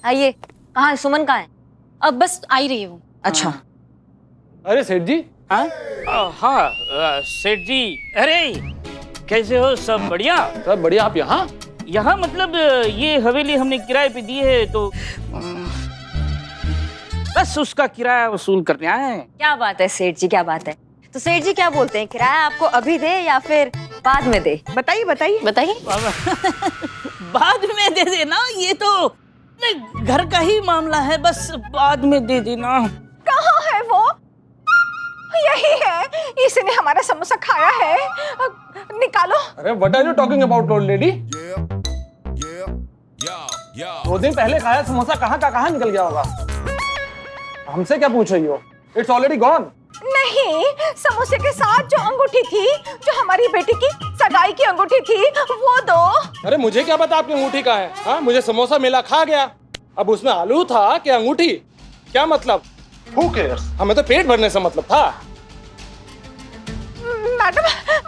आइए। कहाँ है सुमन? कहाँ है? अब बस आ ही रही हूँ। अच्छा। अरे सेठ जी। हाँ हाँ सेठ जी, अरे कैसे हो? सब बढ़िया? सब बढ़िया। आप यहाँ? यहाँ मतलब ये हवेली हमने किराए पे दी है तो बस उसका किराया वसूल करने आए हैं। क्या बात है सेठ जी, क्या बात है? तो सेठ जी क्या बोलते हैं, किराया आपको अभी दे या फिर बाद में दे? बताइए बताइए बताइए। बाद में दे देना, ये तो घर का ही मामला है, बस बाद में दे देना। कहाँ है वो? यही है, इसने हमारा समोसा खाया है। निकालो। अरे what are you talking about old lady? 2 दिन पहले खाया समोसा कहाँ का कहाँ निकल गया होगा? हमसे क्या पूछ रही हो? It's already gone. नहीं, समोसे के साथ जो अंगूठी थी, जो हमारी बेटी की सगाई की अंगूठी थी, वो दो। अरे मुझे क्या पता आपकी अंगूठी कहाँ है? हाँ, मुझे समोसा मिला, खा गया। अब उसमें आलू था कि अंगूठी, क्या मतलब? Who cares? हमें तो पेट भरने से मतलब था।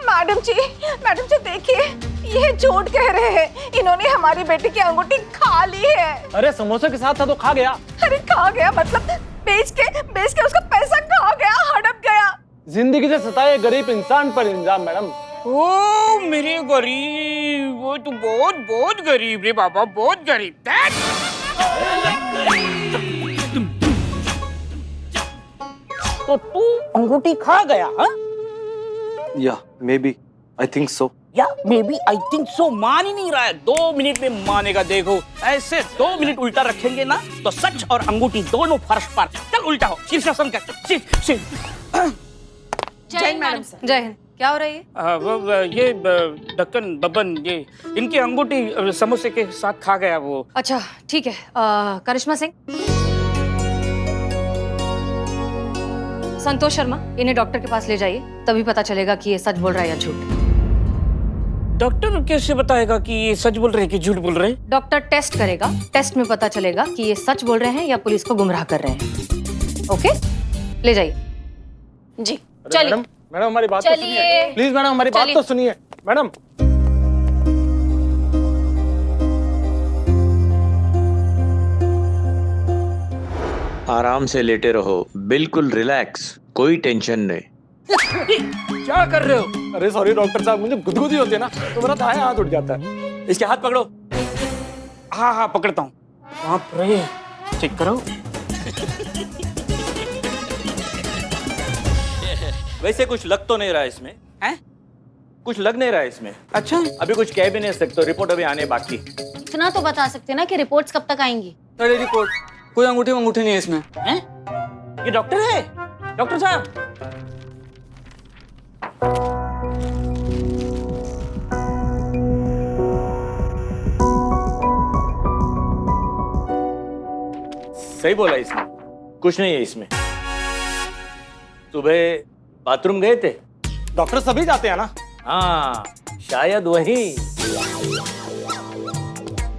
मैडम जी देखिए, ये झूठ कह रहे हैं। इन्होंने हमारी बेटी की अंगूठी खा ली है। अरे समोसे के साथ था तो खा गया। अरे खा गया मतलब बेच के उसका पैसा खा गया, हड़प गया। जिंदगी से सताए गरीब इंसान पर इल्जाम मैडम। ओ मेरे गरीब, वो तो बहुत बहुत गरीब रे बाबा, बहुत गरीब। तो तू अंगूठी खा गया? हाँ? Yeah, maybe. I think so. या may B I think so मान ही नहीं रहा है। 2 मिनट में मानेगा, देखो ऐसे 2 मिनट उल्टा रखेंगे ना तो सच और अंगूठी दोनों फर्श पर। चल उल्टा हो, शीर्षासन कर। जय हिंद मैडम। जय हिंद। क्या हो रही है? ये ढक्कन बब्बन, ये इनकी अंगूठी समोसे के साथ खा गया वो। अच्छा ठीक है। करिश्मा सिंह, संतोष शर्मा, इन्हें डॉक्टर के पास ले जाइए, तभी पता चलेगा कि ये सच बोल रहा है या झूठ। डॉक्टर कैसे बताएगा कि ये सच बोल रहे हैं कि झूठ बोल रहे हैं? डॉक्टर टेस्ट करेगा, टेस्ट में पता चलेगा कि ये सच बोल रहे हैं या पुलिस को गुमराह कर रहे हैं। ओके, ले जाइए। जी चलिए। मैडम हमारी बात तो सुनिए प्लीज। मैडम हमारी बात तो सुनिए मैडम। आराम से लेटे रहो, बिल्कुल रिलैक्स, कोई टेंशन नहीं। क्या कर रहे हो? अरे सॉरी डॉक्टर साहब, मुझे गुदगुदी होती है ना तो मेरा दाएं हाथ उठ जाता है। इसके हाथ पकड़ो। हाँ हाँ पकड़ता हूँ। बाप रे, चेक करो। वैसे कुछ लग तो नहीं रहा इसमें। हैं? कुछ लग नहीं रहा इसमें। अच्छा, अभी कुछ कह भी नहीं सकते, रिपोर्ट अभी आने बाकी। इतना तो बता सकते ना कि रिपोर्ट्स कब तक आएंगी? अरे रिपोर्ट, कोई अंगूठी नहीं है इसमें। हैं? ये डॉक्टर है? डॉक्टर साहब। सही बोला इसने, कुछ नहीं है इसमें। सुबह बाथरूम गए थे? डॉक्टर सभी जाते हैं ना? हाँ, शायद वही।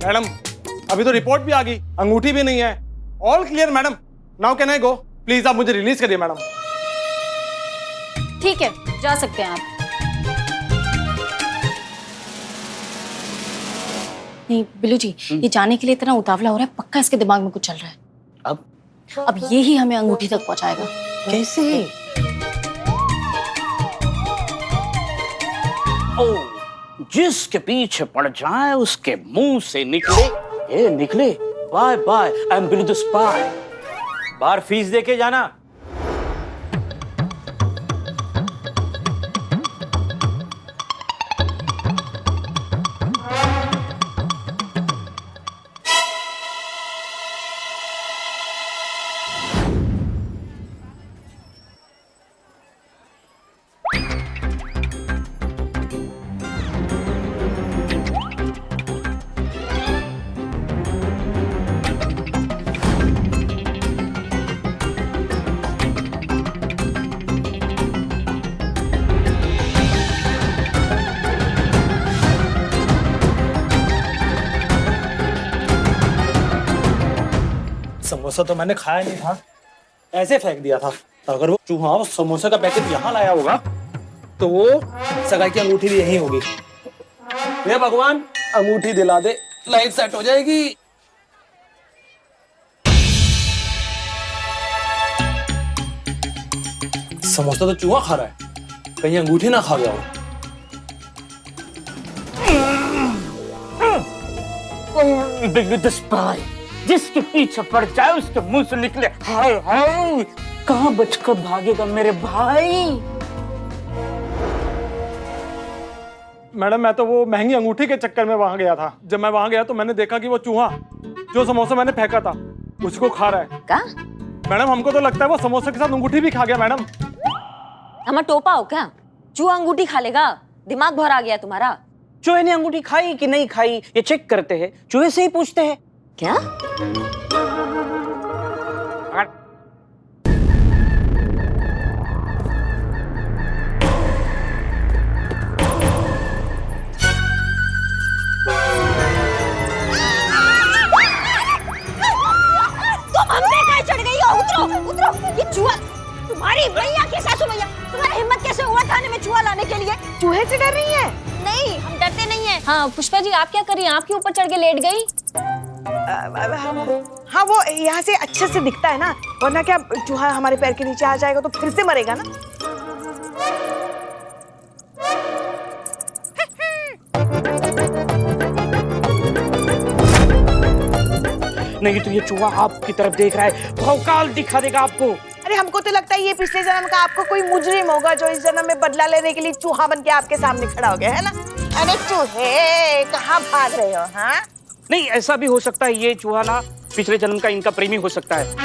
मैडम अभी तो रिपोर्ट भी आ गई, अंगूठी भी नहीं है। All clear madam. Now can I go? Please आप मुझे रिलीज करिए मैडम। ठीक है, जा सकते हैं आप। नहीं बिल्लू जी, ये जाने के लिए इतना उतावला हो रहा है, पक्का इसके दिमाग में कुछ चल रहा है। अब ये ही हमें अंगूठी तक पहुंचाएगा। कैसे? ओ, जिसके पीछे पड़ जाए उसके मुंह से निकले, ये निकले, bye bye, I am Billu the spy. बाहर फीस दे के जाना। समोसा तो मैंने खाया नहीं था, ऐसे फेंक दिया था। अगर वो चूहा उस समोसे का पैकेट यहाँ लाया होगा तो वो सगाई की अंगूठी भी यही होगी। हे भगवान, अंगूठी दिला दे, लाइफ सेट हो जाएगी। समोसा तो चूहा खा रहा है, कहीं अंगूठी ना खा गया हो। The spy, जिसके पीछे पड़ जाए उसके मुंह से निकले हाय हाय, कहाँ बचकर भागेगा मेरे भाई। मैडम मैं तो वो महंगी अंगूठी के चक्कर में वहां गया था। जब मैं वहां गया तो मैंने देखा कि वो चूहा जो समोसा मैंने फेंका था उसको खा रहा है। का मैडम हमको तो लगता है वो समोसे के साथ अंगूठी भी खा गया। मैडम हम टोपा हो क्या? चूहा अंगूठी खा लेगा? दिमाग भर आ गया तुम्हारा? चूहे ने अंगूठी खाई कि नहीं खाई ये चेक करते हैं, चूहे से ही पूछते हैं। क्या? तुम हम पे कहाँ चढ़ गई हो? उतरो उतरो। ये चूहा तुम्हारी भैया की सासू भैया, तुम्हारी हिम्मत कैसे हुआ थाने में चूहा लाने के लिए? चूहे से डर रही है? नहीं हम डरते नहीं है। हाँ पुष्पा जी आप क्या कर रही हैं? आपके ऊपर चढ़ के लेट गई। हाँ वो यहाँ से अच्छे से दिखता है ना, वरना क्या चूहा हमारे पैर के नीचे आ जाएगा तो फिर से मरेगा ना। नहीं तो ये चूहा आपकी तरफ देख रहा है, भौकाल दिखा देगा आपको। अरे हमको तो लगता है ये पिछले जन्म का आपको कोई मुजरिम होगा जो इस जन्म में बदला लेने के लिए चूहा बन के आपके सामने खड़ा हो गया है ना। अरे चूहे कहाँ भाग रहे हो? हाँ नहीं ऐसा भी हो सकता है, ये चूहा ना पिछले जन्म का इनका प्रेमी हो सकता है।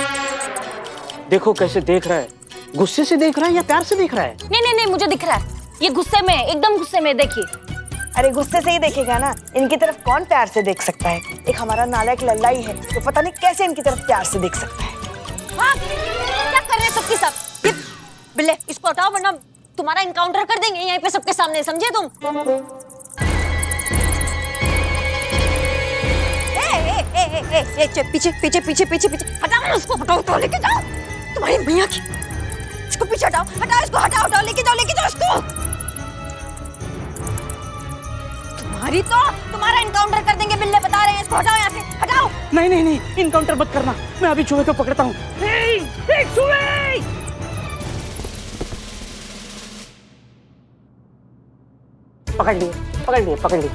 देखो कैसे देख रहा है, गुस्से से देख रहा है या प्यार से देख रहा है? नहीं नहीं नहीं मुझे दिख रहा है, ये गुस्से में, एकदम गुस्से में। देखिए अरे गुस्से से ही देखेगा ना, इनकी तरफ कौन प्यार से देख सकता है? एक हमारा नालायक लल्ला ही है तो पता नहीं कैसे इनकी तरफ प्यार से देख सकता है। हाँ, क्या कर रहे हैं सबके सब? ये बिल्ले इसको हटाओ वरना तुम्हारा इनकाउंटर कर देंगे यहीं पे सबके सामने, समझे तुम? पीछे पीछे पीछे पीछे पीछे हटाओ उसको, हटाओ तो लेके जाओ तुम्हारी भैया की। इसको पीछे हटाओ, हटाओ इसको, हटाओ हटाओ, लेके जाओ इसको। तुम्हारी तो तुम्हारा इनकाउंटर कर देंगे बिल्ले, बता रहे हैं। इसको हटाओ यहाँ से, हटाओ। नहीं नहीं नहीं इनकाउंटर मत करना, मैं अभी चूहे को पकड़ता हूँ। चूहे पकड़ लिए पकड़ लिए पकड़ लिए।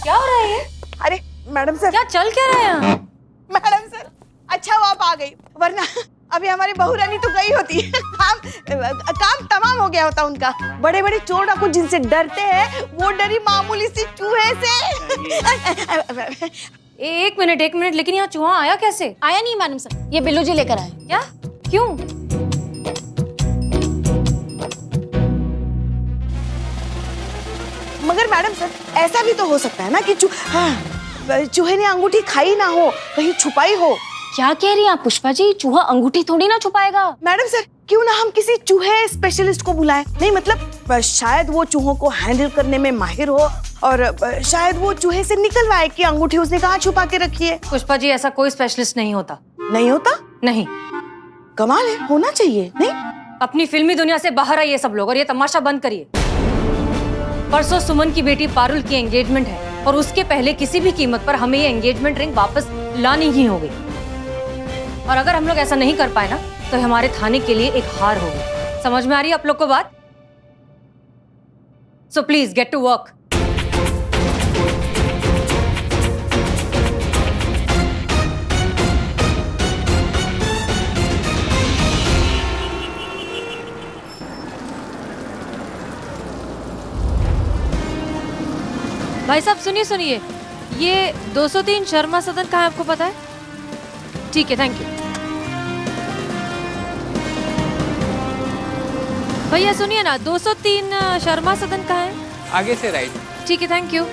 क्या हो रहा है ये? अरे मैडम सर, क्या चल क्या रहा है? मैडम सर अच्छा वो आप आ गई, वरना अभी हमारी बहू रानी तो गई होती। काम तमाम हो गया होता उनका। बड़े बड़े चोर डाकू जिनसे डरते हैं वो डरी मामूली सी चूहे से। एक मिनट, लेकिन यहाँ चूहा आया कैसे? आया नहीं मैडम सर, ये बिल्लू जी लेकर आए। क्या? क्यों? मगर मैडम सर ऐसा भी तो हो सकता है ना कि चूहे ने अंगूठी खाई ना हो, कहीं छुपाई हो। क्या कह रही हैं आप पुष्पा जी? चूहा अंगूठी थोड़ी ना छुपाएगा। मैडम सर क्यों ना हम किसी चूहे स्पेशलिस्ट को बुलाएं? नहीं मतलब शायद वो चूहों को हैंडल करने में माहिर हो और शायद वो चूहे से निकलवाए कि अंगूठी उसने कहाँ छुपा के रखी है। पुष्पा जी ऐसा कोई स्पेशलिस्ट नहीं होता। नहीं होता? नहीं। कमाल है, होना चाहिए। नहीं अपनी फिल्मी दुनिया से बाहर आइए सब लोग और ये तमाशा बंद करिए। परसों सुमन की बेटी पारुल की एंगेजमेंट है और उसके पहले किसी भी कीमत पर हमें ये एंगेजमेंट रिंग वापस लानी ही होगी। और अगर हम लोग ऐसा नहीं कर पाए ना तो हमारे थाने के लिए एक हार होगी। समझ में आ रही है आप लोग को बात? So please get to work. भाई साहब सुनिए, ये 203 शर्मा सदन कहाँ है आपको पता है? ठीक है, थैंक यू। भैया सुनिए ना, 203 शर्मा सदन कहाँ है? आगे से राइट। ठीक है, थैंक यू।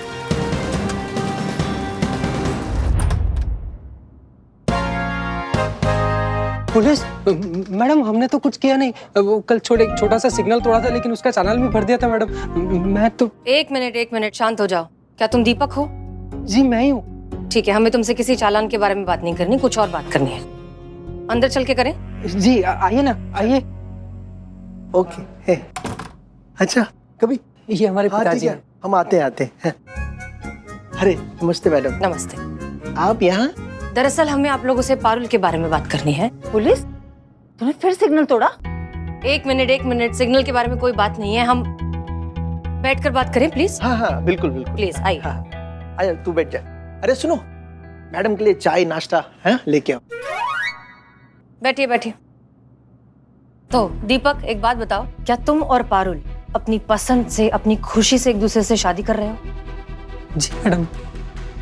पुलिस मैडम हमने तो कुछ किया नहीं, वो कल छोटा सा सिग्नल तोड़ा था लेकिन उसका चालान भी भर दिया था मैडम। मैं तो एक मिनट शांत हो जाओ। क्या तुम दीपक हो? जी मैं ही हूँ। ठीक है, हमें तुमसे किसी चालान के बारे में बात नहीं करनी, कुछ और बात करनी है। अंदर चल के करें? जी आइए ना, आइए। ओके है। अच्छा कभी ये हमारे पिताजी हैं। हम आते हैं। अरे नमस्ते मैडम। नमस्ते। आप यहाँ? दरअसल हमें आप लोगों से पारुल के बारे में बात करनी है। पुलिस? तूने फिर सिग्नल तोड़ा? एक मिनट, सिग्नल के बारे में कोई बात नहीं है, हम बैठकर बात करें प्लीज। हाँ हाँ बिल्कुल बिल्कुल। प्लीज आइए। हाँ आजा तू बैठ जा। अरे सुनो, मैडम के लिए चाय नाश्ता है लेके आओ। बैठिए। तो दीपक, एक बात बताओ, क्या तुम और पारुल अपनी पसंद से, अपनी खुशी से एक दूसरे से शादी कर रहे हो? जी मैडम।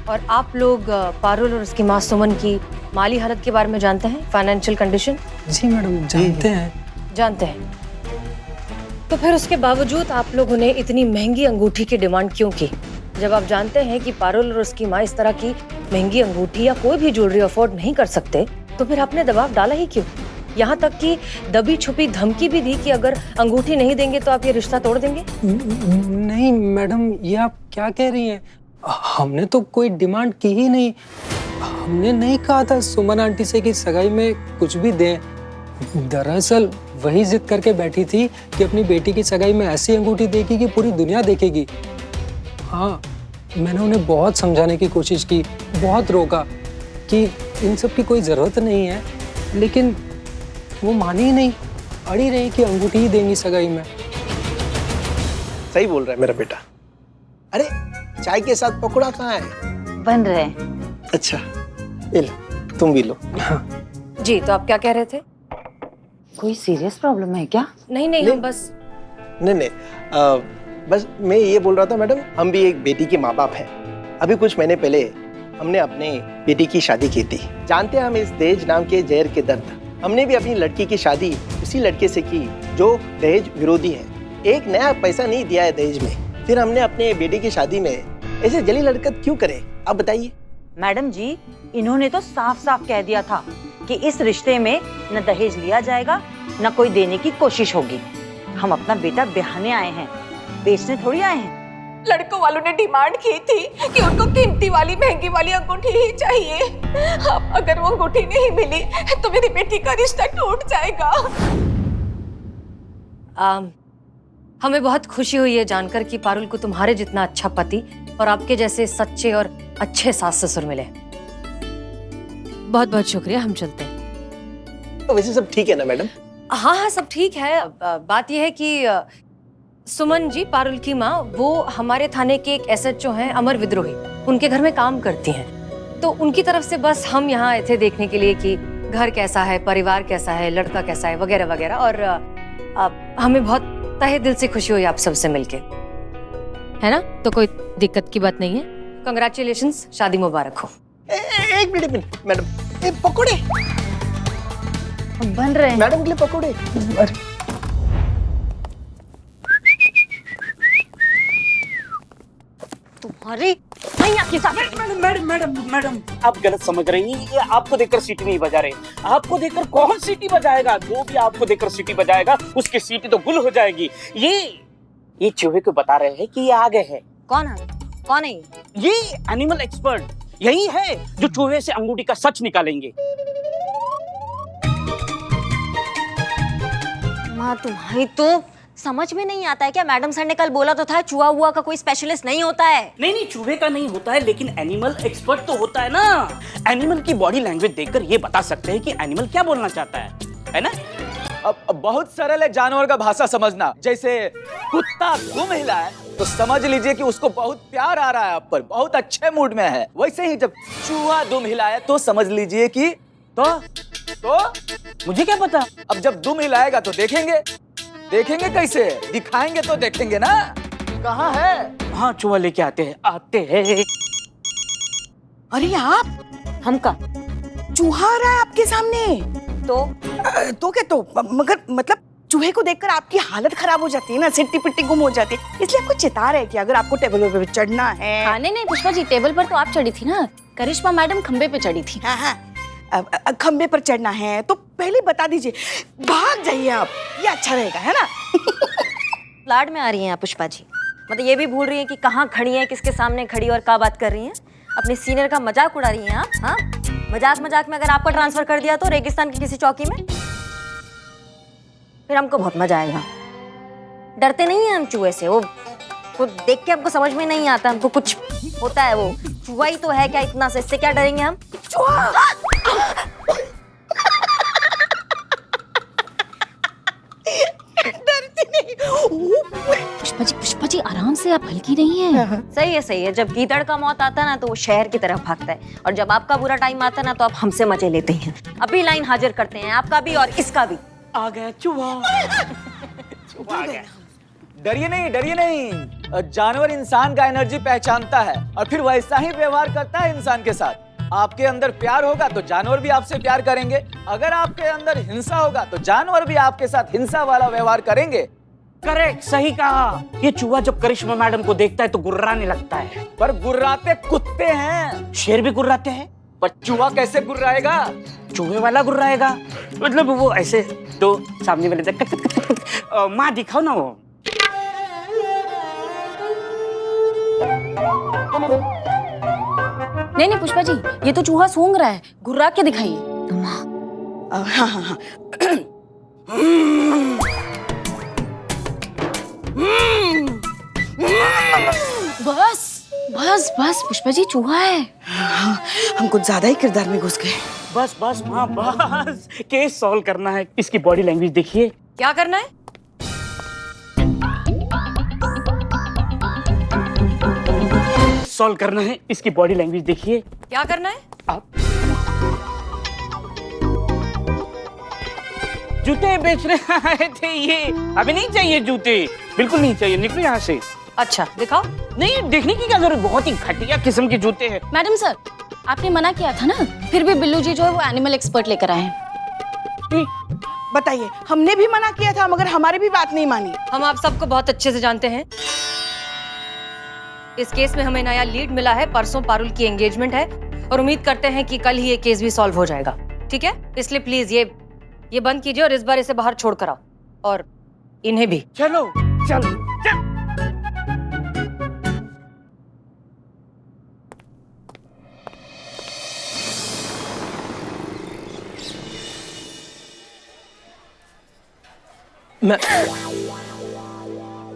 और आप लोग पारुल और उसकी माँ सुमन की माली हालत के बारे में जानते हैं, फाइनेंशियल कंडीशन? जी मैडम जानते हैं। तो फिर उसके बावजूद आप लोगों ने इतनी महंगी अंगूठी की डिमांड क्यों की? जब आप जानते हैं कि पारुल और उसकी माँ इस तरह की महंगी अंगूठी या कोई भी ज्वेलरी अफोर्ड नहीं कर सकते, तो फिर आपने दबाव डाला ही क्यों? यहाँ तक कि दबी छुपी धमकी भी दी कि अगर अंगूठी नहीं देंगे तो आप ये रिश्ता तोड़ देंगे। नहीं मैडम, ये आप क्या कह रही हैं? हमने तो कोई डिमांड की ही नहीं। हमने नहीं कहा था सुमन आंटी से कि सगाई में कुछ भी दें। दरअसल वही जिद करके बैठी थी कि अपनी बेटी की सगाई में ऐसी अंगूठी देगी कि पूरी दुनिया देखेगी। हाँ, मैंने उन्हें बहुत समझाने की कोशिश की, बहुत रोका कि इन सब की कोई जरूरत नहीं है, लेकिन वो मानी ही नहीं, अड़ी रही कि अंगूठी ही देंगी सगाई में। सही बोल रहा है मेरा बेटा। अरे चाय के साथ पकौड़ा कहाँ है? बन रहे हैं। अच्छा ये लो, तुम भी लो। हाँ। जी, तो आप क्या कह रहे थे? कोई सीरियस प्रॉब्लम है क्या? नहीं, हम बस नहीं बस मैं ये बोल रहा था मैडम, हम भी एक बेटी के माँ बाप हैं। अभी कुछ महीने पहले हमने अपने बेटी की शादी की थी। जानते हैं हम इस दहेज नाम के जहर के दर्द। हमने भी अपनी लड़की की शादी उसी लड़के से की जो दहेज विरोधी है। एक नया पैसा नहीं दिया है दहेज में। फिर हमने अपने बेटी की शादी में ऐसे जलील हरकत क्यों करे, आप बताइए। मैडम जी, इन्होंने तो साफ साफ कह दिया था कि इस रिश्ते में न दहेज लिया जाएगा न कोई देने की कोशिश होगी। हम अपना बेटा ब्याहने आए हैं, बेचने थोड़ी आए हैं। लड़कों वालों ने डिमांड की थी कि उनको कीमती वाली महंगी वाली अंगूठी ही चाहिए। अब अगर वो अंगूठी नहीं मिली तो मेरी बेटी का रिश्ता टूट जाएगा। हमें बहुत खुशी हुई है जानकर कि पारुल को तुम्हारे जितना अच्छा पति और आपके जैसे सच्चे और अच्छे सास ससुर मिले। बहुत बहुत शुक्रिया, हम चलते हैं। तो वैसे सब ठीक है ना मैडम? हाँ, सब ठीक है। बात यह है कि सुमन जी, पारुल की माँ, वो हमारे थाने के एक SHO हैं, अमर विद्रोही, उनके घर में काम करती हैं। तो उनकी तरफ से बस हम यहाँ आए थे देखने के लिए कि घर कैसा है, परिवार कैसा है, लड़का कैसा है, वगैरह वगैरह। और हमें बहुत तहे दिल से खुशी हुई आप सबसे मिलके, है ना? तो कोई दिक्कत की बात नहीं है। कंग्रेचुलेशंस, शादी मुबारक हो। एक मिनट मैडम, ये पकोड़े बन रहे हैं मैडम के लिए पकोड़े। तुम्हारी भैया के साथ। मैडम आप गलत समझ रही हैं। ये आपको देखकर सीटी नहीं बजा रहे। आपको देखकर कौन सीटी बजाएगा? जो भी आपको देखकर सीटी बजाएगा उसकी सीटी तो गुल हो जाएगी। ये चूहे को बता रहे हैं कि ये आ गए हैं। कौन है? कौन है ये एनिमल एक्सपर्ट यही है जो चूहे से अंगूठी का सच निकालेंगे। माँ, तुम्हारी तो समझ में नहीं आता है क्या? मैडम सर ने कल बोला तो था चूहा हुआ का कोई स्पेशलिस्ट नहीं होता है। नहीं, चूहे का नहीं होता है, लेकिन एनिमल एक्सपर्ट तो होता है ना। एनिमल की बॉडी लैंग्वेज देखकर ये बता सकते हैं कि एनिमल क्या बोलना चाहता है ना? अब बहुत सरल है जानवर का भाषा समझना। जैसे कुत्ता दुम हिला है तो समझ लीजिए कि उसको बहुत प्यार आ रहा है आप पर, बहुत अच्छे मूड में है। वैसे ही जब चूहा दुम हिलाए तो समझ लीजिए कि तो मुझे क्या पता। अब जब दुम हिलाएगा तो देखेंगे कैसे, दिखाएंगे तो देखेंगे ना। कहाँ है? हाँ, चूहा लेके आते हैं। अरे आप, हम का चूहा आ रहा है आपके सामने। तो क्या तो मगर मतलब चूहे को देखकर आपकी हालत खराब हो जाती है ना, सिट्टी पिट्टी गुम हो जाती है। इसलिए आपको चेता रहे कि अगर आपको टेबल पे चढ़ना है। हाँ, नहीं पुष्पा जी, टेबल पर तो आप चढ़ी थी ना, करिश्मा मैडम खंबे पे चढ़ी थी। हाँ, खंबे पर चढ़ना है तो पहले बता दीजिए, भाग जाइए आप, ये अच्छा रहेगा, है ना? लाड में आ रही हैं आप पुष्पा जी, मतलब ये भी भूल रही हैं कि कहाँ खड़ी हैं, किसके सामने खड़ी और क्या बात कर रही हैं। अपने सीनियर का मजाक उड़ा रही हैं आप। हाँ, मजाक में अगर आपको ट्रांसफर कर दिया तो रेगिस्तान की किसी चौकी में, फिर हमको बहुत मजा आएगा। डरते नहीं हैं हम चूहे से, वो देख के हमको समझ में नहीं आता, हमको कुछ होता है, वो चूहा ही तो है क्या इतना से, इससे क्या डरेंगे हम? से, आप हल्की नहीं है। सही है। जब गीदड़ का मौत आता है ना तो वो शहर की तरफ भागता है, और जब आपका बुरा टाइम आता है ना तो आप हमसे मजे लेते हैं। अभी लाइन हाजिर करते हैं, आपका भी और इसका भी। आ गया चूहा। चूहा आ गया। डरिए नहीं। जानवर इंसान का एनर्जी पहचानता है और फिर वैसा ही व्यवहार करता है इंसान के साथ। आपके अंदर प्यार होगा तो जानवर भी आपसे प्यार करेंगे, अगर आपके अंदर हिंसा होगा तो जानवर भी आपके साथ हिंसा वाला व्यवहार करेंगे। करेक्ट, सही कहा। ये चूहा जब करिश्मा मैडम को देखता है तो गुर्राने लगता है। पर गुर्राते कुत्ते हैं, शेर भी गुर्राते हैं। पर चूहा कैसे गुर्राएगा? चूहे वाला गुर्राएगा, मतलब वो ऐसे तो सामने वाले कट कट कट कट। माँ दिखाओ ना वो। नहीं पुष्पा जी, ये तो चूहा सूंघ रहा है, गुर्रा के दिखाइए। हाँ। बस पुष्पा जी, चूहा है। हम कुछ ज्यादा ही किरदार में घुस गए। बस माँ बस, केस सॉल्व करना है। इसकी बॉडी लैंग्वेज देखिए। क्या करना है? सॉल्व करना है, इसकी बॉडी लैंग्वेज देखिए। क्या करना है? आप जूते बेचने आए थे ये? अभी नहीं चाहिए जूते, बिल्कुल नहीं चाहिए, निकलो यहाँ से। अच्छा दिखाओ। नहीं, देखने की क्या जरूरत, बहुत ही घटिया किस्म के जूते हैं। मैडम सर, आपने मना किया था ना, फिर भी बिल्लू जी जो है वो एनिमल एक्सपर्ट लेकर आए हैं। बताइए, हमने भी मना किया था मगर हमारी भी बात नहीं मानी। हम आप सबको बहुत अच्छे से जानते हैं। इस केस में हमें नया लीड मिला है। परसों पारुल की एंगेजमेंट है और उम्मीद करते हैं कि कल ही ये केस भी सॉल्व हो जाएगा। ठीक है, इसलिए प्लीज ये बंद कीजिए और इस बार इसे बाहर छोड़ कर आओ, और इन्हें भी। चलो चल। मैं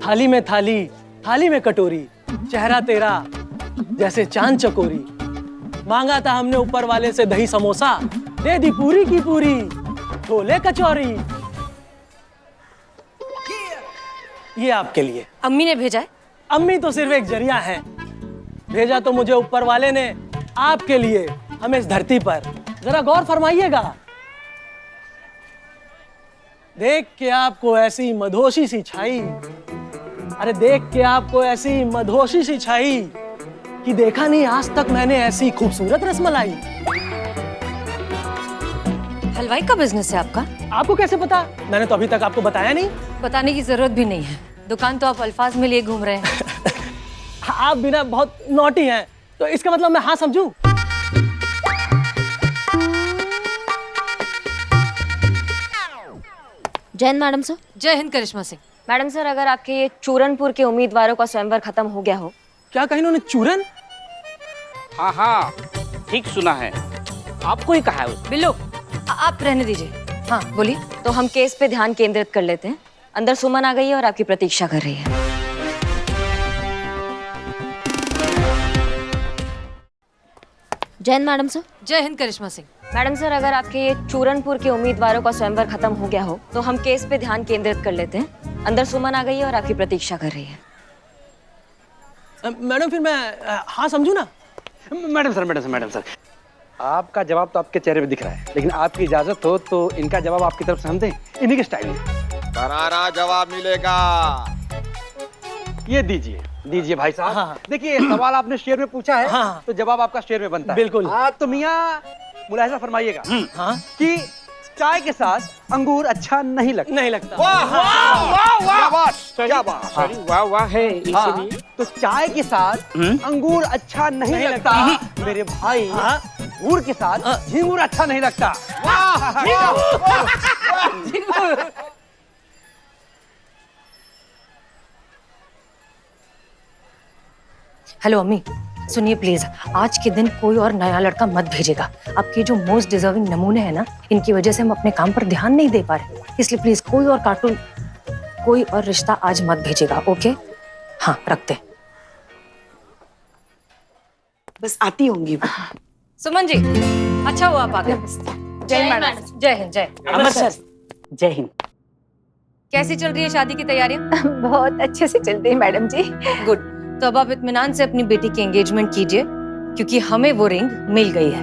थाली में थाली, थाली में कटोरी, चेहरा तेरा जैसे चांद चकोरी। मांगा था हमने ऊपर वाले से दही समोसा, दे दी पूरी की पूरी छोले कचौरी। ये आपके लिए। अम्मी ने भेजा है? अम्मी तो सिर्फ एक जरिया है, भेजा तो मुझे ऊपर वाले ने आपके लिए, हमें इस धरती पर। जरा गौर फरमाइएगा, देख के आपको ऐसी मधोशी सी छाई, अरे देख के आपको ऐसी मधोशी सी छाई कि देखा नहीं आज तक मैंने ऐसी खूबसूरत रसमलाई। हलवाई का बिजनेस है आपका? आपको कैसे पता? मैंने तो अभी तक आपको बताया नहीं। बताने की जरूरत भी नहीं है, दुकान तो आप अल्फाज में लिए घूम रहे हैं। आप बिना बहुत नॉटी हैं, तो इसका मतलब मैं हाँ समझूं? जय हिंद मैडम सर। जय हिंद करिश्मा सिंह। मैडम सर, अगर आपके ये चूरनपुर के उम्मीदवारों का स्वयंवर खत्म हो गया हो। क्या कहा इन्होंने, चूरन? हाँ, ठीक सुना है, आपको ही कहा है उसने। बिल्लू, आप रहने दीजिए। हाँ बोलिए। तो हम केस पे ध्यान केंद्रित कर लेते हैं। अंदर सुमन आ गई है और आपकी प्रतीक्षा कर रही है। जय हिंद मैडम सर। जय हिंद करिश्मा सिंह। मैडम सर, अगर आपके ये चूरनपुर के उम्मीदवारों का स्वयंवर खत्म हो गया हो तो हम केस पे ध्यान केंद्रित कर लेते हैं। अंदर सुमन आ गई है और आपकी प्रतीक्षा कर रही है। मैडम फिर मैं हाँ समझूं ना? मैडम सर, आपका जवाब तो आपके चेहरे पे दिख रहा है, लेकिन आपकी इजाजत हो तो इनका जवाब आपकी तरफ से हम दें, इन्हीं के स्टाइल में। करारा जवाब मिलेगा। ये दीजिए भाई साहब। हाँ। देखिए, सवाल आपने शेर में पूछा है, हाँ। तो जवाब आपका शेर में बनता है। बिल्कुल। तो मियाँ मुलाहिजा फरमाइएगा हाँ? कि चाय के साथ अंगूर अच्छा नहीं लगता। नहीं लगता। वाह वाह वाह वाह, क्या बात। सॉरी, वाह है इसीलिए। तो चाय के साथ अंगूर अच्छा नहीं लगता। मेरे भाई, अंगूर के साथ झींगूर अच्छा नहीं लगता। हेलो अम्मी, सुनिए प्लीज, आज के दिन कोई और नया लड़का मत भेजेगा। आपके जो मोस्ट डिजर्विंग नमूने हैं ना, इनकी वजह से हम अपने काम पर ध्यान नहीं दे पा रहे, इसलिए प्लीज कोई और कार्टून, कोई और रिश्ता आज मत भेजेगा। ओके? हाँ, रखते। बस आती होंगी वो। सुमन जी, अच्छा हुआ आप आ गए। जय मैडम। जय हिंद। जय अमर सर, जय हिंद। कैसी चल रही है शादी की तैयारियां? बहुत अच्छे से चल रही है मैडम जी। गुड। तो अब आप इत्मीनान से अपनी बेटी की एंगेजमेंट कीजिए, क्योंकि हमें वो रिंग मिल गई है।